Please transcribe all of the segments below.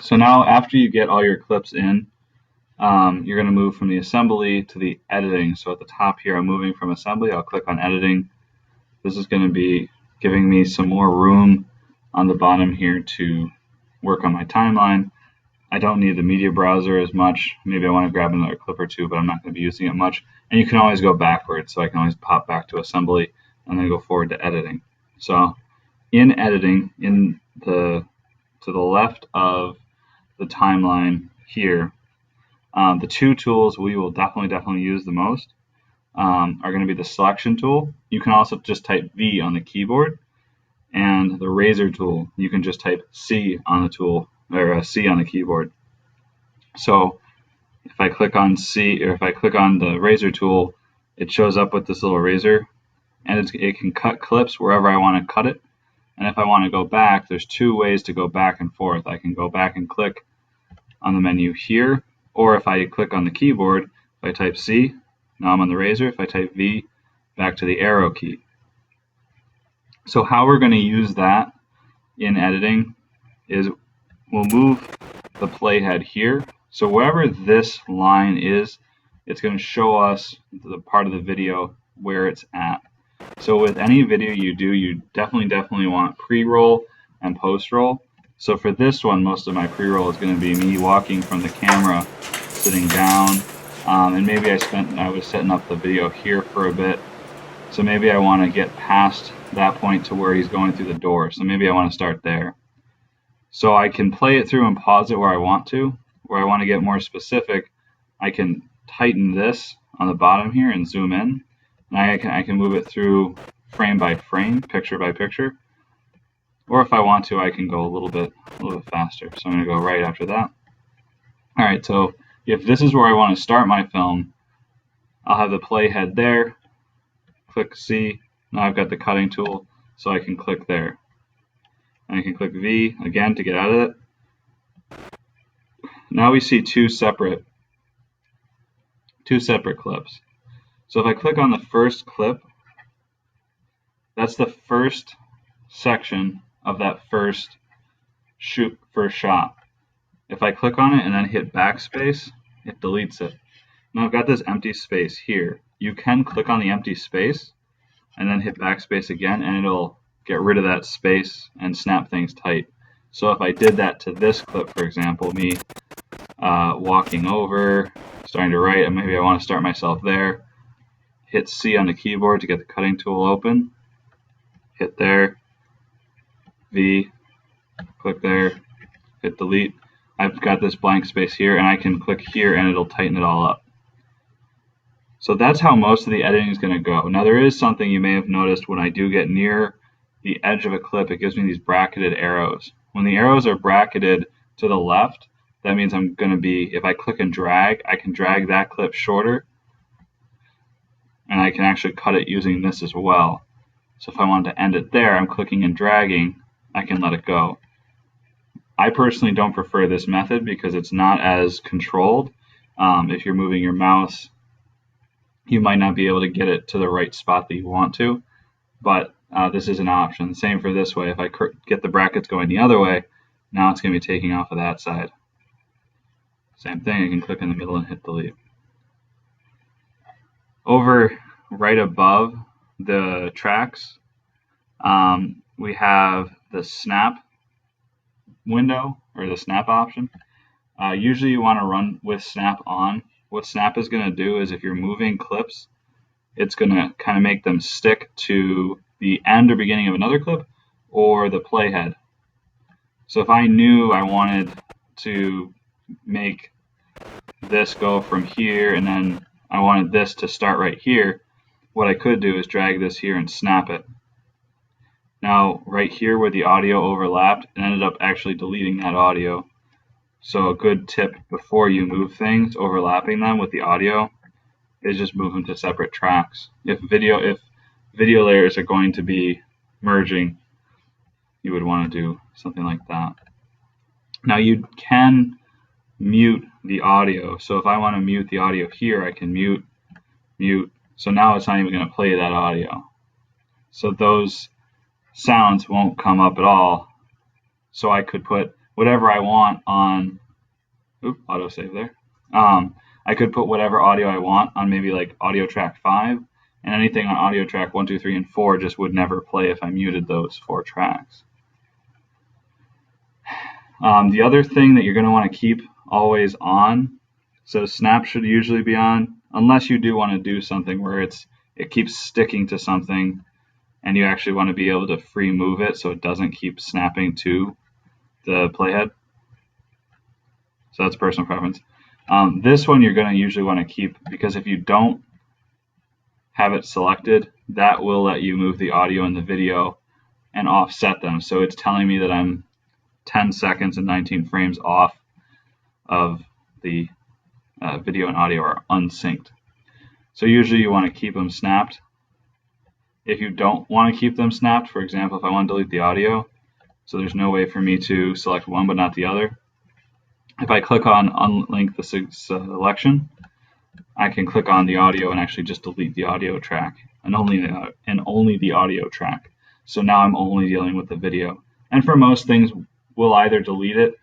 So now after you get all your clips in, you're going to move from the assembly to the editing. So at the top here, I'm moving from assembly. I'll click on editing. This is going to be giving me some more room on the bottom here to work on my timeline. I don't need the media browser as much. Maybe I want to grab another clip or two, but I'm not going to be using it much. And you can always go backwards, so I can always pop back to assembly and then go forward to editing. So in editing, to the left of the timeline here, the two tools we will definitely use the most are going to be the selection tool. You can also just type V on the keyboard, and the razor tool. You can just type C on the tool, or C on the keyboard. So if I click on C, or if I click on the razor tool, it shows up with this little razor, and it can cut clips wherever I want to cut it. And if I want to go back, there's two ways to go back and forth. I can go back and click on the menu here, or if I click on the keyboard, if I type C, now I'm on the razor. If I type V, back to the arrow key. So how we're going to use that in editing is we'll move the playhead here. So wherever this line is, it's going to show us the part of the video where it's at. So with any video you do, you definitely want pre-roll and post-roll. So for this one, most of my pre-roll is going to be me walking from the camera, sitting down, and maybe I was setting up the video here for a bit. So maybe I want to get past that point to where he's going through the door. So maybe I want to start there. So I can play it through and pause it where I want to. Where I want to get more specific, I can tighten this on the bottom here and zoom in. And I can move it through frame by frame, picture by picture. Or if I want to, I can go a little bit faster. So I'm going to go right after that. All right, so if this is where I want to start my film, I'll have the playhead there. Click C. Now I've got the cutting tool, so I can click there. And I can click V again to get out of it. Now we see two separate clips. So if I click on the first clip, that's the first section of that first shot. If I click on it and then hit backspace, it deletes it. Now I've got this empty space here. You can click on the empty space and then hit backspace again, and it'll get rid of that space and snap things tight. So if I did that to this clip, for example, me walking over, starting to write, and maybe I want to start myself there, hit C on the keyboard to get the cutting tool open, hit there, V, click there, hit delete. I've got this blank space here, and I can click here and it'll tighten it all up. So that's how most of the editing is going to go. Now there is something you may have noticed when I do get near the edge of a clip, it gives me these bracketed arrows. When the arrows are bracketed to the left, that means I'm going to be, if I click and drag, I can drag that clip shorter, and I can actually cut it using this as well. So if I want to end it there, I'm clicking and dragging, I can let it go. I personally don't prefer this method because it's not as controlled. If you're moving your mouse, you might not be able to get it to the right spot that you want to, but this is an option. Same for this way. If I get the brackets going the other way, now it's going to be taking off of that side. Same thing, I can click in the middle and hit delete. Over right above the tracks, we have the snap window, or the snap option. Usually you want to run with snap on. What snap is going to do is if you're moving clips, it's going to kind of make them stick to the end or beginning of another clip or the playhead. So if I knew I wanted to make this go from here and then I wanted this to start right here, what I could do is drag this here and snap it. Now right here where the audio overlapped, it ended up actually deleting that audio. So a good tip before you move things, overlapping them with the audio, is just move them to separate tracks. If video layers are going to be merging, you would want to do something like that. Now you can mute the audio. So if I want to mute the audio here, I can mute. So now it's not even going to play that audio. So those sounds won't come up at all. So I could put whatever I want on, autosave there. I could put whatever audio I want on maybe like audio track 5, and anything on audio track 1, 2, 3, and 4 just would never play if I muted those 4 tracks. The other thing that you're going to want to keep always on, so snap should usually be on, unless you do want to do something where it keeps sticking to something and you actually want to be able to free move it so it doesn't keep snapping to the playhead. So that's personal preference. This one you're going to usually want to keep, because if you don't have it selected, that will let you move the audio and the video and offset them. So it's telling me that I'm 10 seconds and 19 frames off of the video and audio are unsynced. So usually you want to keep them snapped. If you don't want to keep them snapped, for example, if I want to delete the audio, so there's no way for me to select one but not the other, if I click on unlink the selection, I can click on the audio and actually just delete the audio track and only the audio track. So now I'm only dealing with the video. And for most things, we'll either delete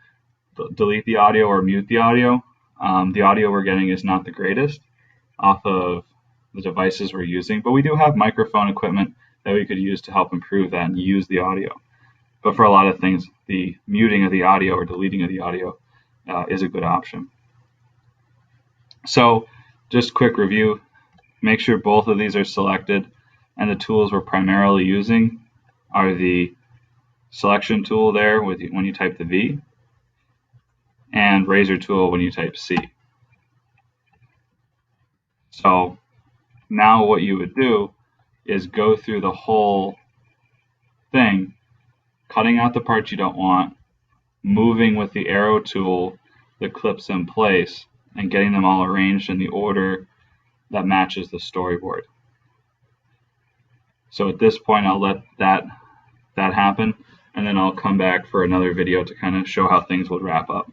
the audio or mute the audio. The audio we're getting is not the greatest off of the devices we're using, but we do have microphone equipment that we could use to help improve that and use the audio. But for a lot of things, the muting of the audio or deleting of the audio is a good option. So just quick review, make sure both of these are selected, and the tools we're primarily using are the selection tool there when you type the V, and razor tool when you type C. So now what you would do is go through the whole thing, cutting out the parts you don't want, moving with the arrow tool the clips in place, and getting them all arranged in the order that matches the storyboard. So at this point, I'll let that happen, and then I'll come back for another video to kind of show how things would wrap up.